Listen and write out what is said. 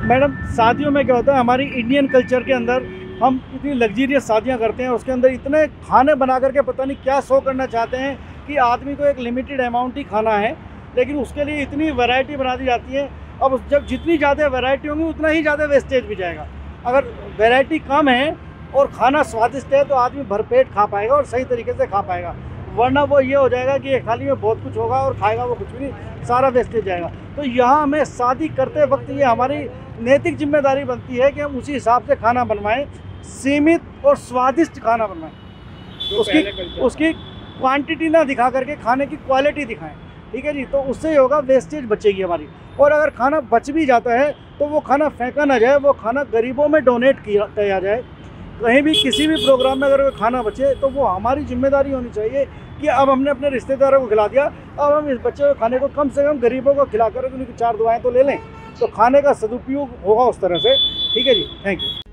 Madam शादियों में क्या होता है, हमारी इंडियन कल्चर के अंदर हम इतनी लग्जीरियस शादियां करते हैं, उसके अंदर इतने खाने बना करके पता नहीं क्या शो करना चाहते हैं कि आदमी को एक लिमिटेड अमाउंट ही खाना है, लेकिन उसके लिए इतनी वैरायटी बना दी जाती है। अब जब जितनी ज़्यादा वैरायटी होंगी उतना ही ज़्यादा वेस्टेज भी जाएगा। अगर वैरायटी कम है और खाना स्वादिष्ट है तो आदमी भरपेट खा पाएगा और सही तरीके से खा पाएगा, वरना वो ये हो जाएगा कि एक थाली में बहुत कुछ होगा और खाएगा वो कुछ भी नहीं, सारा वेस्टेज जाएगा। तो यहाँ हमें शादी करते वक्त ये हमारी नैतिक जिम्मेदारी बनती है कि हम उसी हिसाब से खाना बनवाएं, सीमित और स्वादिष्ट खाना बनवाएं। तो उसकी क्वांटिटी ना दिखा करके खाने की क्वालिटी दिखाएं, ठीक है जी। तो उससे ये होगा, वेस्टेज बचेगी हमारी। और अगर खाना बच भी जाता है तो वो खाना फेंका ना जाए, वो खाना गरीबों में डोनेट किया जाए। कहीं भी किसी भी प्रोग्राम में अगर वो खाना बचे तो वो हमारी जिम्मेदारी होनी चाहिए कि अब हमने अपने रिश्तेदारों को खिला दिया, अब हम इस बच्चे को खाने को कम से कम गरीबों को खिला कर उनकी 4 दुआएं तो ले लें, तो खाने का सदुपयोग होगा उस तरह से। ठीक है जी, थैंक यू।